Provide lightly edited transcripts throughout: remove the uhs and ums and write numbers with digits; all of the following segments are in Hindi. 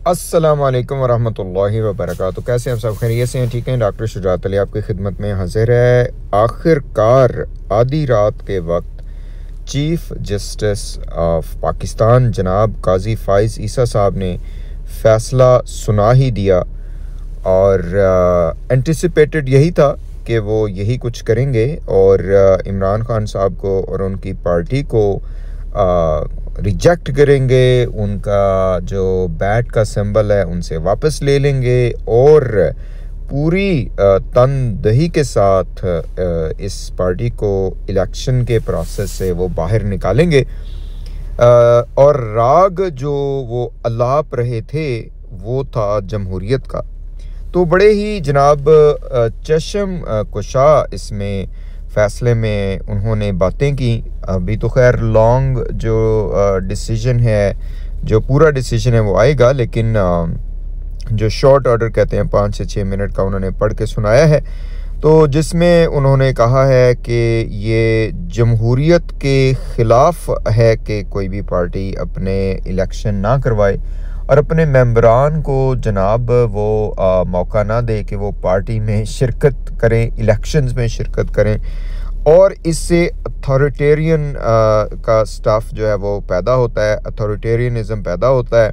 अस्सलामुअलैकुम वरहमतुल्लाहि वबरकातुहू। कैसे हैं सब? खैरियत से हैं? ठीक हैं। डॉक्टर शुजात अली आपकी खिदमत में हाजिर है। आखिरकार आधी रात के वक्त चीफ जस्टिस ऑफ पाकिस्तान जनाब काजी फ़ाइज़ ईसा साहब ने फ़ैसला सुना ही दिया और एंटिसिपेटेड यही था कि वो यही कुछ करेंगे और इमरान खान साहब को और उनकी पार्टी को रिजेक्ट करेंगे, उनका जो बैट का सिंबल है उनसे वापस ले लेंगे और पूरी तनदही के साथ इस पार्टी को इलेक्शन के प्रोसेस से वो बाहर निकालेंगे। और राग जो वो अलाप रहे थे वो था जमहूरियत का। तो बड़े ही जनाब चशम कुशा इसमें फ़ैसले में उन्होंने बातें की। अभी तो खैर लॉन्ग जो डिसीजन है, जो पूरा डिसीजन है वो आएगा, लेकिन जो शॉर्ट ऑर्डर कहते हैं 5 से 6 मिनट का उन्होंने पढ़ के सुनाया है। तो जिसमें उन्होंने कहा है कि ये जमहूरियत के ख़िलाफ़ है कि कोई भी पार्टी अपने इलेक्शन ना करवाए और अपने मेंबरान को जनाब वो मौका ना दे कि वो पार्टी में शिरकत करें, इलेक्शंस में शिरकत करें, और इससे अथॉरिटेरियन का स्टफ़ जो है वो पैदा होता है, अथॉरिटेरियनिज़म पैदा होता है।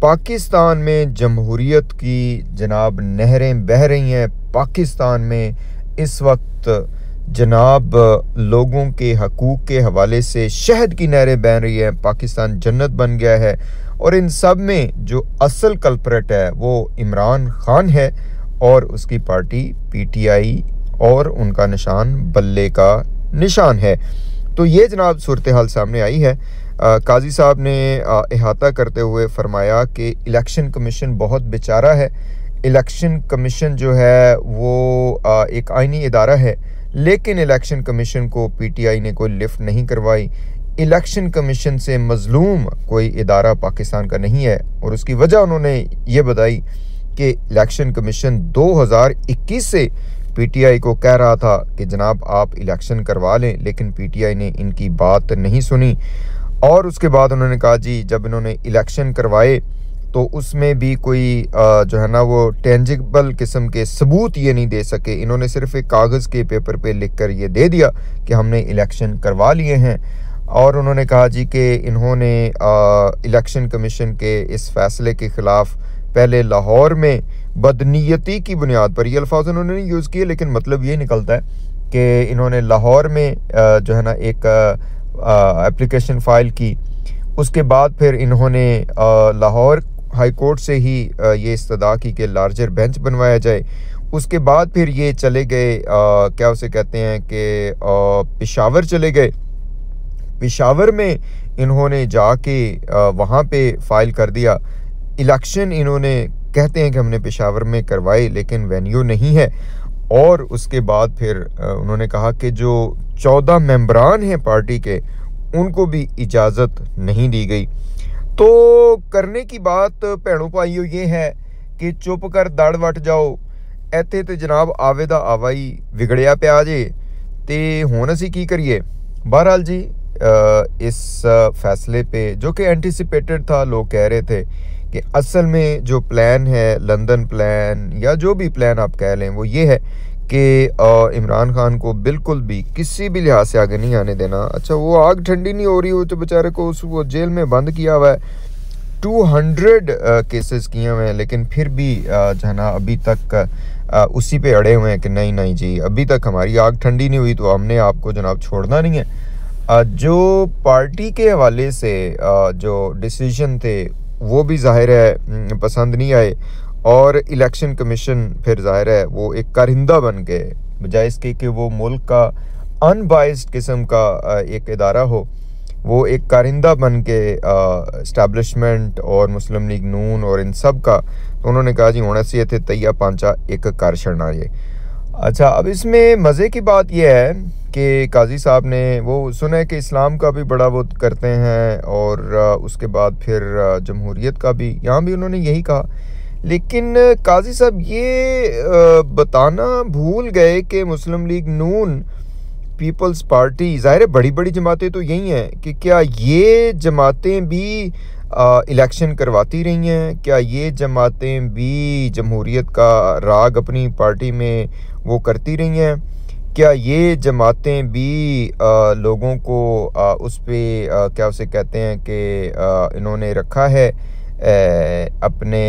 पाकिस्तान में जमहूरियत की जनाब नहरें बह रही हैं। पाकिस्तान में इस वक्त जनाब लोगों के हकूक़ के हवाले से शहद की नहरें बह रही हैं। पाकिस्तान जन्नत बन गया है और इन सब में जो असल कल्प्रेट है वो इमरान खान है और उसकी पार्टी पीटीआई और उनका निशान बल्ले का निशान है। तो ये जनाब सूरत हाल सामने आई है। काजी साहब ने इहाता करते हुए फरमाया कि इलेक्शन कमीशन बहुत बेचारा है। इलेक्शन कमीशन जो है वो एक आइनी इदारा है, लेकिन इलेक्शन कमीशन को पीटीआई ने कोई लिफ्ट नहीं करवाई। इलेक्शन कमीशन से मज़लूम कोई इदारा पाकिस्तान का नहीं है और उसकी वजह उन्होंने ये बताई कि इलेक्शन कमीशन 2021 से पीटीआई को कह रहा था कि जनाब आप इलेक्शन करवा लें, लेकिन पीटीआई ने इनकी बात नहीं सुनी। और उसके बाद उन्होंने कहा जी जब इन्होंने इलेक्शन करवाए तो उसमें भी कोई जो है ना वो टेंजिबल किस्म के सबूत ये नहीं दे सके। इन्होंने सिर्फ एक कागज़ के पेपर पे लिख कर ये दे दिया कि हमने इलेक्शन करवा लिए हैं। और उन्होंने कहा जी कि इन्होंने इलेक्शन कमीशन के इस फ़ैसले के ख़िलाफ़ पहले लाहौर में बदनीयती की बुनियाद पर, ये अल्फाज उन्होंने नहीं यूज़ किए, लेकिन मतलब ये निकलता है कि इन्होंने लाहौर में जो है ना एक एप्लीकेशन फ़ाइल की। उसके बाद फिर इन्होंने लाहौर हाई कोर्ट से ही ये इस्तदा की कि लार्जर बेंच बनवाया जाए। उसके बाद फिर ये चले गए क्या उसे कहते हैं कि पेशावर चले गए। पेशावर में इन्होंने जाके वहाँ पे फ़ाइल कर दिया। इलेक्शन इन्होंने कहते हैं कि हमने पेशावर में करवाई, लेकिन वेन्यू नहीं है। और उसके बाद फिर उन्होंने कहा कि जो 14 मेंबरान हैं पार्टी के उनको भी इजाज़त नहीं दी गई। तो करने की बात भैनों भाइयों ये है कि चुप कर दड़ वट जाओ। इत्थे तो जनाब आवे दा आवाई विगड़िया पिया जे ते हुण असीं की करिए। बहरहाल जी इस फैसले पे जो कि एंटिसिपेटेड था, लोग कह रहे थे कि असल में जो प्लान है, लंदन प्लान या जो भी प्लान आप कह लें, वो ये है कि इमरान खान को बिल्कुल भी किसी भी लिहाज से आगे नहीं आने देना। अच्छा वो आग ठंडी नहीं हो रही हो तो बेचारे को वो जेल में बंद किया हुआ है। 200 केसेस किए हुए हैं, लेकिन फिर भी जो है ना अभी तक उसी पे अड़े हुए हैं कि नहीं नहीं जी अभी तक हमारी आग ठंडी नहीं हुई तो हमने आपको जनाब छोड़ना नहीं है। जो पार्टी के हवाले से जो डिसीजन थे वो भी ज़ाहिर है पसंद नहीं आए और इलेक्शन कमीशन फिर ज़ाहिर है वो एक कारिंदा बन गए, बजाय इसके कि वो मुल्क का अनबाइस्ड किस्म का एक इदारा हो, वो एक कारिंदा बन के इस्टेब्लिशमेंट और मुस्लिम लीग नून और इन सब का। तो उन्होंने कहा जी होना चाहिए थे तैया पांचा एक कर छड़ना ये। अच्छा अब इसमें मज़े की बात यह है कि काजी साहब ने वो सुना है कि इस्लाम का भी बड़ा वो करते हैं और उसके बाद फिर जमहूरियत का भी, यहाँ भी उन्होंने यही कहा। लेकिन काजी साहब ये बताना भूल गए कि मुस्लिम लीग नून पीपल्स पार्टी, ज़ाहिर है बड़ी बड़ी जमातें तो यही हैं, कि क्या ये जमातें भी इलेक्शन करवाती रही हैं? क्या ये जमातें भी जमहूरियत का राग अपनी पार्टी में वो करती रही हैं? क्या ये जमातें भी लोगों को उस पे क्या उसे कहते हैं कि इन्होंने रखा है अपने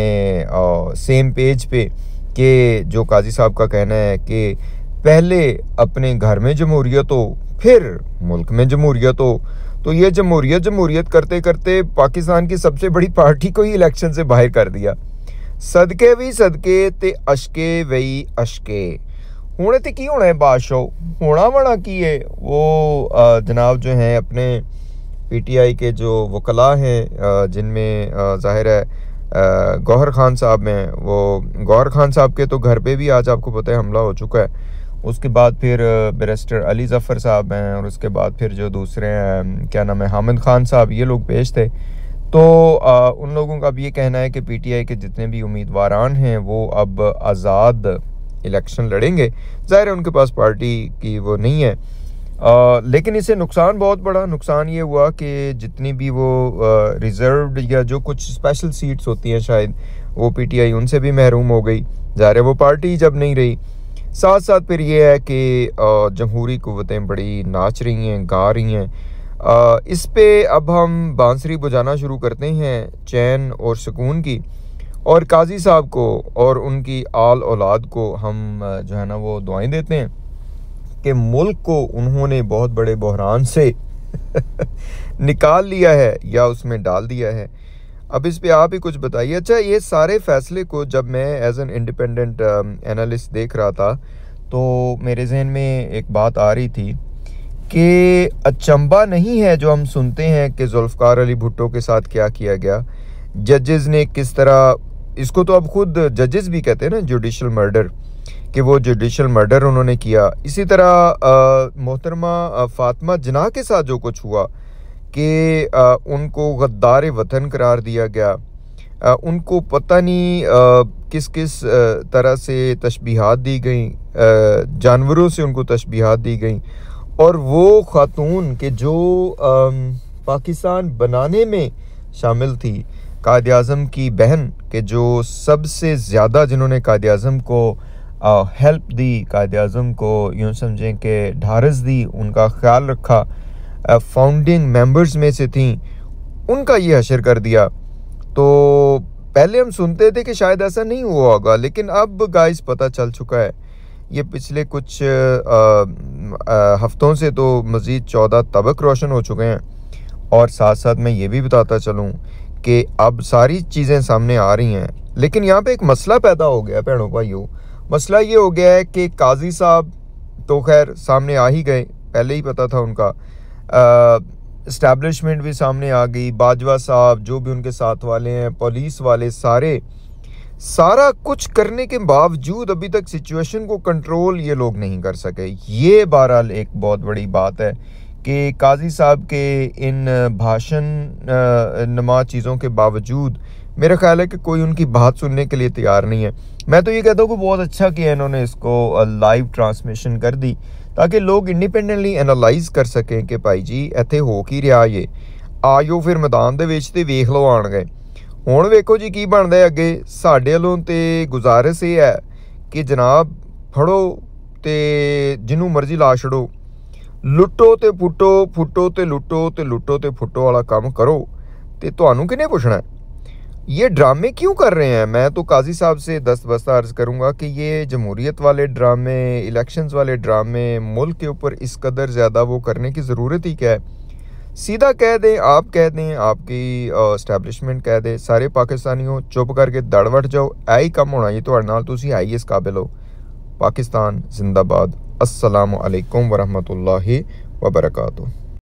सेम पेज पे, कि जो काजी साहब का कहना है कि पहले अपने घर में जमहूरियत हो फिर मुल्क में जमहूरियत हो, तो ये जमहूरियत करते करते पाकिस्तान की सबसे बड़ी पार्टी को ही इलेक्शन से बाहर कर दिया। सदके भी सदके ते अशके वही अशके। हुणे ते की होना है बादशाह, होना बना की है वो जनाब जो हैं अपने पीटीआई के जो वकला हैं, जिनमें ज़ाहिर है गौहर खान साहब हैं, वो गौहर खान साहब के तो घर पे भी आज आपको पता है हमला हो चुका है। उसके बाद फिर बैरिस्टर अली ज़फ़र साहब हैं, और उसके बाद फिर जो दूसरे हैं क्या नाम है हामिद खान साहब, ये लोग पेश थे। तो उन लोगों का भी ये कहना है कि पीटीआई के जितने भी उम्मीदवारान हैं वो अब आज़ाद इलेक्शन लड़ेंगे। ज़ाहिर है उनके पास पार्टी की वो नहीं है, लेकिन इससे नुकसान बहुत बड़ा नुकसान ये हुआ कि जितनी भी वो रिज़र्व्ड या जो कुछ स्पेशल सीट्स होती हैं शायद वो पीटीआई उनसे भी महरूम हो गई। ज़ाहिर है वो पार्टी जब नहीं रही। साथ साथ फिर ये है कि जमहूरी क़ुव्वतें बड़ी नाच रही हैं, गा रही हैं। इस पे अब हम बांसुरी बजाना शुरू करते हैं चैन और सुकून की, और काजी साहब को और उनकी आल औलाद को हम जो है ना वो दुआएं देते हैं कि मुल्क को उन्होंने बहुत बड़े बहरान से निकाल लिया है या उसमें डाल दिया है। अब इस पे आप ही कुछ बताइए। अच्छा, ये सारे फैसले को जब मैं एज एन इंडिपेंडेंट एनालिस्ट देख रहा था तो मेरे जहन में एक बात आ रही थी कि अचंबा नहीं है जो हम सुनते हैं कि जुल्फ़कार अली भुट्टो के साथ क्या किया गया, जजेस ने किस तरह, इसको तो अब खुद जजेस भी कहते हैं ना जुडिशल मर्डर, कि वो जुडिशल मर्डर उन्होंने किया। इसी तरह मोहतरमा फातिमा जिन्ना के साथ जो कुछ हुआ कि उनको गद्दार वतन करार दिया गया, उनको पता नहीं किस किस तरह से तशबीहात दी गई, जानवरों से उनको तशबीहात दी गई, और वो खातून के जो पाकिस्तान बनाने में शामिल थी, कायद-ए-आज़म की बहन, के जो सबसे ज़्यादा जिन्होंने कायद-ए-आज़म को हेल्प दी, कायद-ए-आज़म को यूँ समझें कि ढारस दी, उनका ख्याल रखा, फाउंडिंग मेंबर्स में से थी, उनका ये हशर कर दिया। तो पहले हम सुनते थे कि शायद ऐसा नहीं हुआ होगा, लेकिन अब गाइस पता चल चुका है। ये पिछले कुछ हफ्तों से तो मज़ीद 14 तबक रोशन हो चुके हैं। और साथ साथ मैं ये भी बताता चलूँ कि अब सारी चीज़ें सामने आ रही हैं, लेकिन यहाँ पे एक मसला पैदा हो गया भैनों भाइयों। मसला ये हो गया है कि काजी साहब तो खैर सामने आ ही गए, पहले ही पता था उनका, इस्टेब्लिशमेंट भी सामने आ गई, बाजवा साहब, जो भी उनके साथ वाले हैं, पुलिस वाले, सारा कुछ करने के बावजूद अभी तक सिचुएशन को कंट्रोल ये लोग नहीं कर सके। ये बहरहाल एक बहुत बड़ी बात है कि काजी साहब के इन भाषण नुमा चीज़ों के बावजूद मेरा ख्याल है कि कोई उनकी बात सुनने के लिए तैयार नहीं है। मैं तो ये कहता हूँ कि बहुत अच्छा किया इन्होंने इसको लाइव ट्रांसमिशन कर दी, ताकि लोग इंडिपेंडेंटली एनालाइज कर सकें कि भाई जी इत्थे हो की रहा, ये आयो फिर मैदान दे विच ते वेख लो आण गए। हुण वेखो जी की बनदा है अगे। साडे वल्लों ते गुजारिश ये है कि जनाब फड़ो ते जिन्हों मर्जी ला छड़ो, लुट्टो ते फुटो, फुटो ते लुट्टो ते लुट्टो ते फुटो वाला काम करो, ते तुहानू किहने पुछना है? ये ड्रामे क्यों कर रहे हैं? मैं तो काजी साहब से दस्तबस्ता अर्ज़ करूँगा कि ये जमहूरियत वाले ड्रामे, इलेक्शंस वाले ड्रामे मुल्क के ऊपर इस कदर ज़्यादा वो करने की ज़रूरत ही क्या है? सीधा कह दें, आप कह दें, आपकी इस्टेब्लिशमेंट कह दे, सारे पाकिस्तानियों चुप करके दड़ वट जाओ, ऐ ही कम होना जी तुहाडे नाल, तुसीं है ही इस काबिल हो। पाकिस्तान जिंदाबाद। अस्सलामु अलैकुम वरहमतुल्लाहि वबरकातुहू।